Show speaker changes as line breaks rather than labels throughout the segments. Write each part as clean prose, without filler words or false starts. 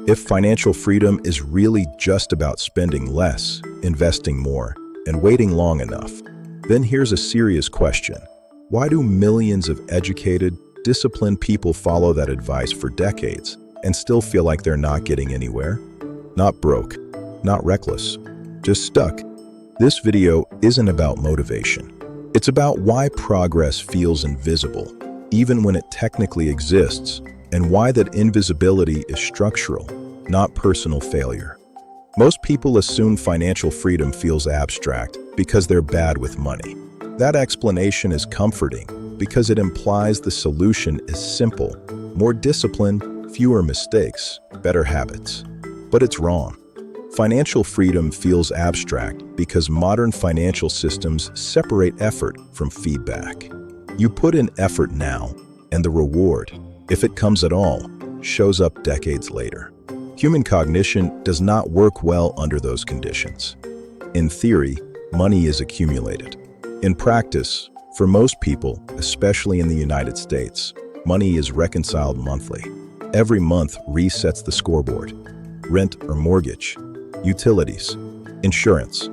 If financial freedom is really just about spending less, investing more, and waiting long enough, then here's a serious question. Why do millions of educated, disciplined people follow that advice for decades and still feel like they're not getting anywhere? Not broke, not reckless, just stuck. This video isn't about motivation. It's about why progress feels invisible, even when it technically exists, and why that invisibility is structural, not personal failure. Most people assume financial freedom feels abstract because they're bad with money. That explanation is comforting because it implies the solution is simple: more discipline, fewer mistakes, better habits. But it's wrong. Financial freedom feels abstract because modern financial systems separate effort from feedback. You put in effort now, and the reward, if it comes at all, shows up decades later. Human cognition does not work well under those conditions. In theory, money is accumulated. In practice, for most people, especially in the United States, money is reconciled monthly. Every month resets the scoreboard. Rent or mortgage, utilities, insurance,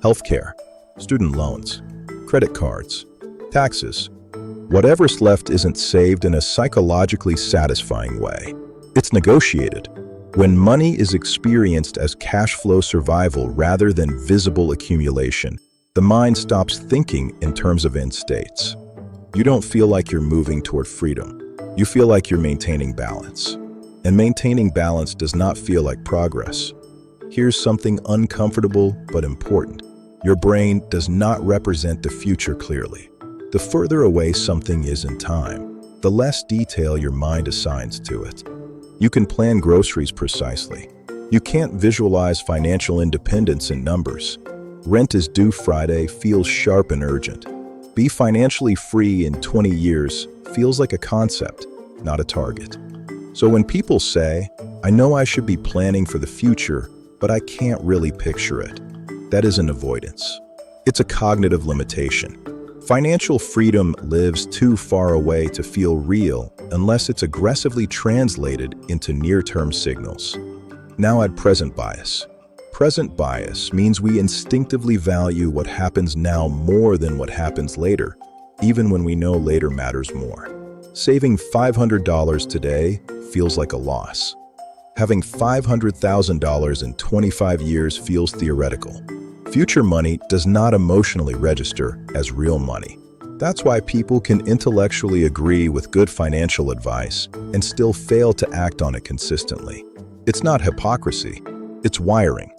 healthcare, student loans, credit cards, taxes. Whatever's left isn't saved in a psychologically satisfying way. It's negotiated. When money is experienced as cash flow survival rather than visible accumulation, the mind stops thinking in terms of end states. You don't feel like you're moving toward freedom. You feel like you're maintaining balance. And maintaining balance does not feel like progress. Here's something uncomfortable but important. Your brain does not represent the future clearly. The further away something is in time, the less detail your mind assigns to it. You can plan groceries precisely. You can't visualize financial independence in numbers. Rent is due Friday feels sharp and urgent. Be financially free in 20 years feels like a concept, not a target. So when people say, "I know I should be planning for the future, but I can't really picture it," that isn't avoidance. It's a cognitive limitation. Financial freedom lives too far away to feel real unless it's aggressively translated into near-term signals. Now add present bias. Present bias means we instinctively value what happens now more than what happens later, even when we know later matters more. Saving $500 today feels like a loss. Having $500,000 in 25 years feels theoretical. Future money does not emotionally register as real money. That's why people can intellectually agree with good financial advice and still fail to act on it consistently. It's not hypocrisy, it's wiring.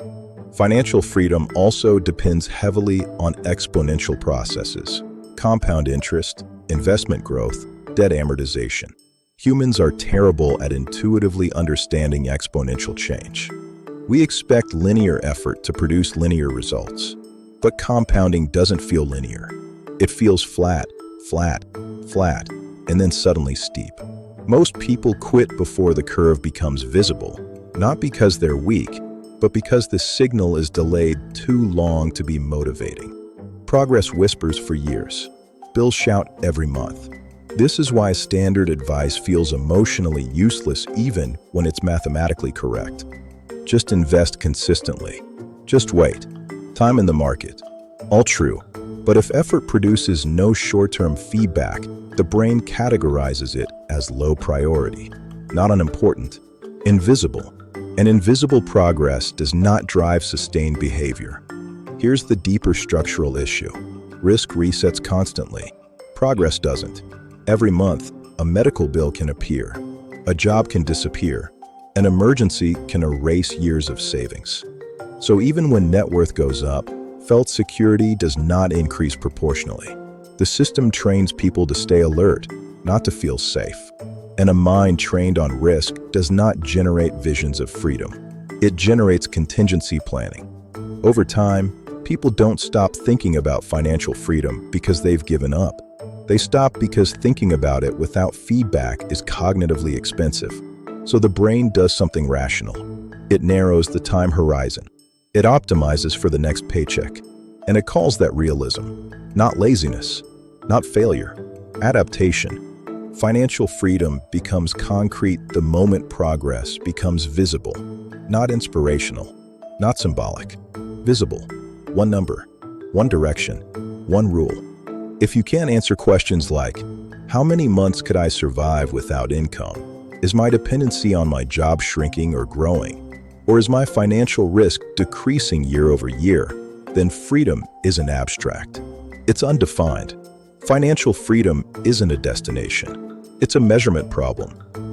Financial freedom also depends heavily on exponential processes: compound interest, investment growth, debt amortization. Humans are terrible at intuitively understanding exponential change. We expect linear effort to produce linear results, but compounding doesn't feel linear. It feels flat, flat, flat, and then suddenly steep. Most people quit before the curve becomes visible, not because they're weak, but because the signal is delayed too long to be motivating. Progress whispers for years. Bills shout every month. This is why standard advice feels emotionally useless even when it's mathematically correct. Just invest consistently. Just wait. Time in the market. All true. But if effort produces no short-term feedback, the brain categorizes it as low priority, not unimportant, invisible. And invisible progress does not drive sustained behavior. Here's the deeper structural issue. Risk resets constantly. Progress doesn't. Every month, a medical bill can appear. A job can disappear. An emergency can erase years of savings. So even when net worth goes up, felt security does not increase proportionally. The system trains people to stay alert, not to feel safe. And a mind trained on risk does not generate visions of freedom. It generates contingency planning. Over time, people don't stop thinking about financial freedom because they've given up. They stop because thinking about it without feedback is cognitively expensive. So the brain does something rational. It narrows the time horizon. It optimizes for the next paycheck. And it calls that realism, not laziness, not failure, adaptation. Financial freedom becomes concrete the moment progress becomes visible, not inspirational, not symbolic. Visible. One number, one direction, one rule. If you can't answer questions like, how many months could I survive without income? Is my dependency on my job shrinking or growing? Or is my financial risk decreasing year over year? Then freedom isn't abstract. It's undefined. Financial freedom isn't a destination. It's a measurement problem.